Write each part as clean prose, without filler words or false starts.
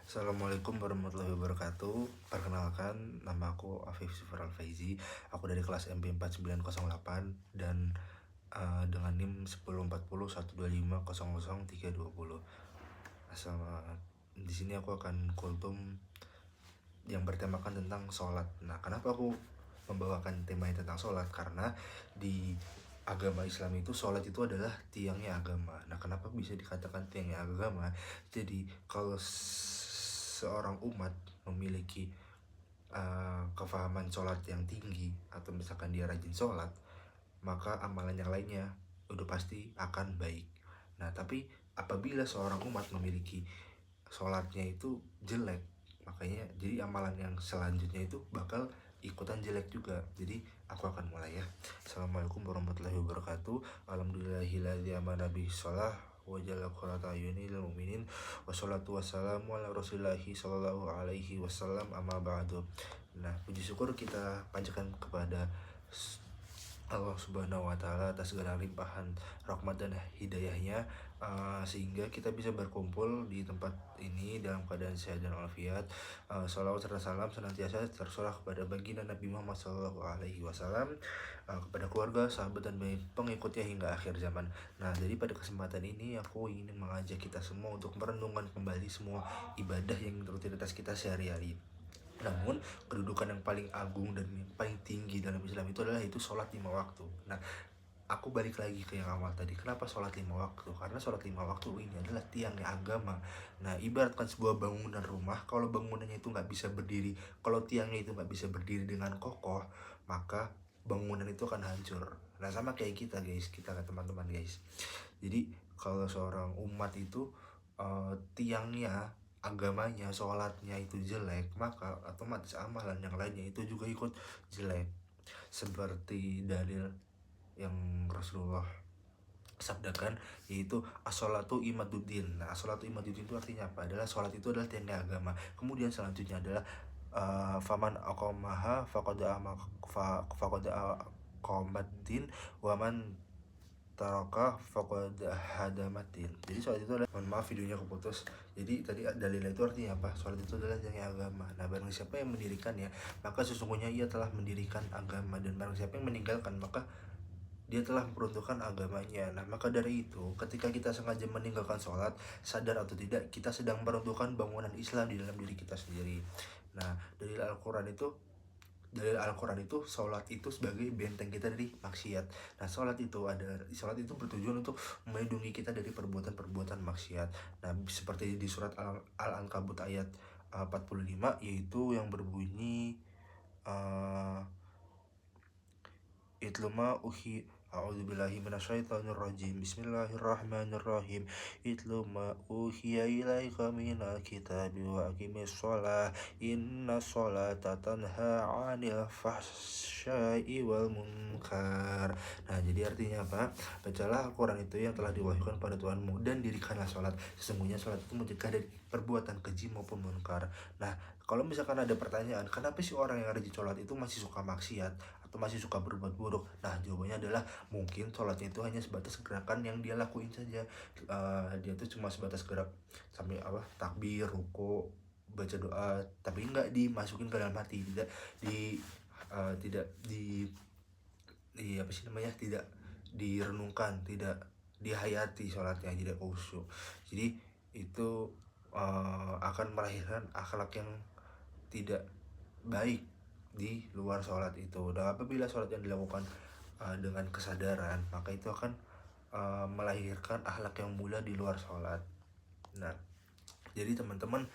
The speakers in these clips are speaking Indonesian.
Assalamualaikum warahmatullahi wabarakatuh. Perkenalkan, nama aku Afif Sifar Al-Faizi. Aku dari kelas MB4908 dan dengan NIM 1040 125 00 320. Di sini aku akan kultum yang bertemakan tentang sholat. Nah, kenapa aku membawakan tema tentang sholat? Karena di agama Islam itu sholat itu adalah tiangnya agama. Nah, kenapa bisa dikatakan tiangnya agama? Jadi kalau seorang umat memiliki kefahaman sholat yang tinggi, atau misalkan dia rajin sholat, maka amalan yang lainnya udah pasti akan baik. Nah, tapi apabila seorang umat memiliki sholatnya itu jelek, makanya jadi amalan yang selanjutnya itu bakal ikutan jelek juga. Jadi aku akan mulai ya. Assalamualaikum warahmatullahi wabarakatuh. Alhamdulillahilladzi amana bis shalah wa jalla qurrata ayuni lil mu'minin wassalatu wassalamu ala rasulillahi sallallahu alaihi wasallam, amma ba'du. Nah, puji syukur kita panjatkan kepada Allah Subhanahu wa Ta'ala atas segala limpahan rahmat dan hidayahnya, sehingga kita bisa berkumpul di tempat ini dalam keadaan sehat dan walafiat. Salawat serta salam senantiasa tersurah kepada baginda Nabi Muhammad SAW, kepada keluarga, sahabat, dan pengikutnya hingga akhir zaman. Nah, jadi pada kesempatan ini aku ingin mengajak kita semua untuk merenungkan kembali semua ibadah yang rutinitas kita sehari-hari. Namun kedudukan yang paling agung dan yang paling tinggi dalam Islam itu adalah sholat 5 waktu. Nah, aku balik lagi ke yang awal tadi. Kenapa sholat 5 waktu? Karena sholat 5 waktu ini adalah tiangnya agama. Nah, ibaratkan sebuah bangunan rumah, kalau bangunannya itu nggak bisa berdiri, kalau tiangnya itu nggak bisa berdiri dengan kokoh, maka bangunan itu akan hancur. Nah, sama kayak kita guys, kita ke teman-teman guys. Jadi kalau seorang umat itu tiangnya, agamanya, sholatnya itu jelek, maka otomatis amalan yang lainnya itu juga ikut jelek. Seperti dalil yang Rasulullah sabdakan, yaitu as-sholatu imaduddin. Nah, as-sholatu imaduddin itu artinya apa? Adalah sholat itu adalah tiangnya agama. Kemudian selanjutnya adalah faman aqamaha faqad aqamaddin waman taraka faqad hadamatin. Jadi sholat itu adalah, mohon maaf videonya keputus. Jadi tadi dalilnya itu artinya apa? Sholat itu adalah tiangnya agama. Nah, barang siapa yang mendirikannya, maka sesungguhnya ia telah mendirikan agama, dan barang siapa yang meninggalkan, maka dia telah meruntuhkan agamanya. Nah, maka dari itu, ketika kita sengaja meninggalkan sholat, sadar atau tidak, kita sedang meruntuhkan bangunan Islam di dalam diri kita sendiri. Nah, dari Al-Quran itu sholat itu sebagai benteng kita dari maksiat. Nah, sholat itu bertujuan untuk melindungi kita dari perbuatan-perbuatan maksiat. Nah, seperti di surat Al-Ankabut ayat 45, yaitu yang berbunyi itluma uhi a'udzubillahi minasyaitonirrajim. Bismillahirrahmanirrahim. Itluma uhiya ilaika minal kitabi wa aqimis shalah. Inna sholata tanha 'anil fahsya'i wal munkar. Nah, jadi artinya apa? Bacalah Al-Quran itu yang telah diwahyukan pada Tuhanmu, dan dirikanlah sholat. Sesungguhnya sholat itu mencegah dari perbuatan keji maupun munkar. Nah, kalau misalkan ada pertanyaan, kenapa sih orang yang rajin sholat itu masih suka maksiat atau masih suka berbuat buruk? Nah, jawabannya adalah mungkin sholatnya itu hanya sebatas gerakan yang dia lakuin saja. Dia tuh cuma sebatas gerak sampai takbir, ruku, baca doa, tapi nggak dimasukin ke dalam hati, tidak di tidak di apa sih namanya, tidak direnungkan, tidak dihayati sholatnya, tidak khusyuk. Jadi itu akan melahirkan akhlak yang tidak baik di luar sholat itu. Dan apabila sholat yang dilakukan dengan kesadaran, maka itu akan melahirkan akhlak yang mulia di luar sholat. Nah, jadi teman-teman,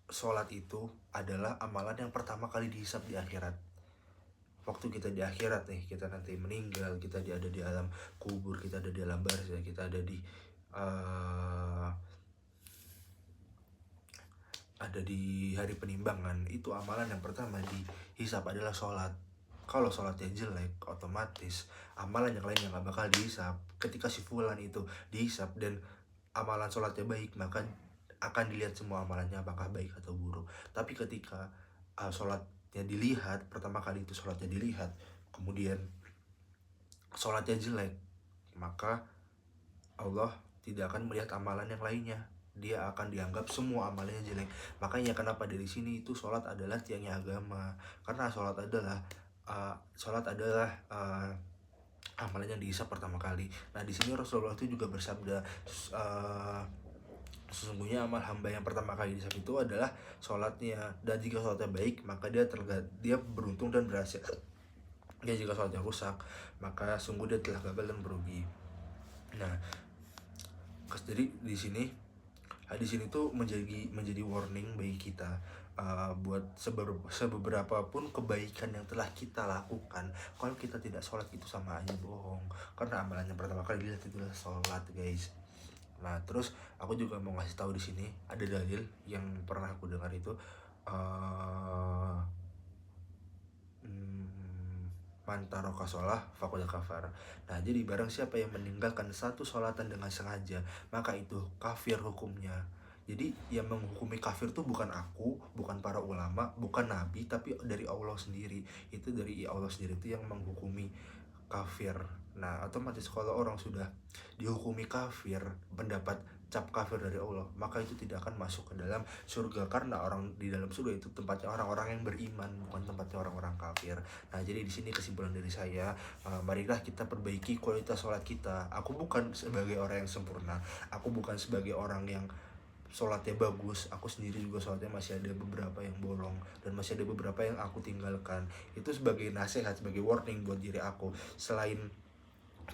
sholat itu adalah amalan yang pertama kali dihisab di akhirat. Waktu kita di akhirat nih, kita nanti meninggal, kita ada di alam kubur, kita ada di alam barzah, kita ada di hari penimbangan. Itu amalan yang pertama dihisap adalah sholat. Kalau sholatnya jelek, otomatis amalan yang lain yang gak bakal dihisap. Ketika si fulan itu dihisap dan amalan sholatnya baik, maka akan dilihat semua amalannya apakah baik atau buruk. Tapi ketika sholatnya dilihat, pertama kali itu sholatnya dilihat, kemudian sholatnya jelek, maka Allah tidak akan melihat amalan yang lainnya, dia akan dianggap semua amalnya jelek. Makanya kenapa dari sini itu sholat adalah tiangnya agama, karena sholat adalah amalan yang dihisap pertama kali. Nah di sini Rasulullah itu juga bersabda, uh, sesungguhnya amal hamba yang pertama kali dihisap itu adalah sholatnya, dan jika sholatnya baik maka dia beruntung dan berhasil. Ya jika sholatnya rusak maka sungguh dia telah gagal dan merugi. Nah jadi di sini hadis ini tuh menjadi warning bagi kita, buat seberapa pun kebaikan yang telah kita lakukan, kalau kita tidak sholat itu sama aja bohong, karena amalan yang pertama kali dilihat itu adalah sholat, guys. Nah terus aku juga mau ngasih tahu di sini ada dalil yang pernah aku dengar itu, uh, man taraka sholah faqad kafar. Nah jadi barang siapa yang meninggalkan satu sholatan dengan sengaja, maka itu kafir hukumnya. Jadi yang menghukumi kafir itu bukan aku, bukan para ulama, bukan nabi, tapi dari Allah sendiri. Itu dari Allah sendiri itu yang menghukumi kafir. Nah otomatis kalau orang sudah dihukumi kafir, mendapat cap kafir dari Allah, maka itu tidak akan masuk ke dalam surga, karena orang di dalam surga itu tempatnya orang-orang yang beriman, bukan tempatnya orang-orang kafir. Nah jadi di sini kesimpulan dari saya, marilah kita perbaiki kualitas sholat kita. Aku bukan sebagai orang yang sempurna, aku bukan sebagai orang yang sholatnya bagus, aku sendiri juga sholatnya masih ada beberapa yang bolong, dan masih ada beberapa yang aku tinggalkan. Itu sebagai nasihat, sebagai warning buat diri aku. Selain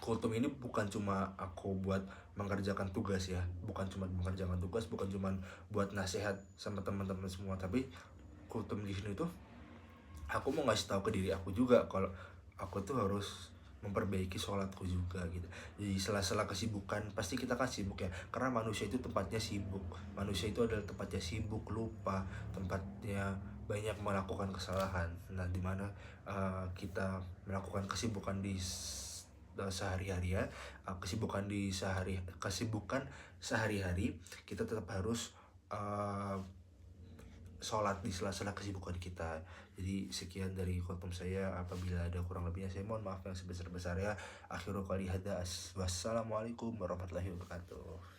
kultum ini bukan cuma aku buat mengerjakan tugas ya, bukan cuma mengerjakan tugas, bukan cuma buat nasihat sama teman-teman semua, tapi kultum di sini tuh aku mau ngasih tahu ke diri aku juga kalau aku tuh harus memperbaiki sholatku juga gitu. Jadi sela-sela kesibukan pasti kita kan sibuk ya, karena manusia itu tempatnya sibuk, manusia itu adalah tempatnya sibuk, lupa, tempatnya banyak melakukan kesalahan. Nah dimana kita melakukan kesibukan di sehari-hari ya, kesibukan sehari-hari, kita tetap harus sholat di sela-sela kesibukan kita. Jadi sekian dari khotbah saya, apabila ada kurang lebihnya saya mohon maaf yang sebesar-besarnya. Akhirul qali hada, wassalamualaikum warahmatullahi wabarakatuh.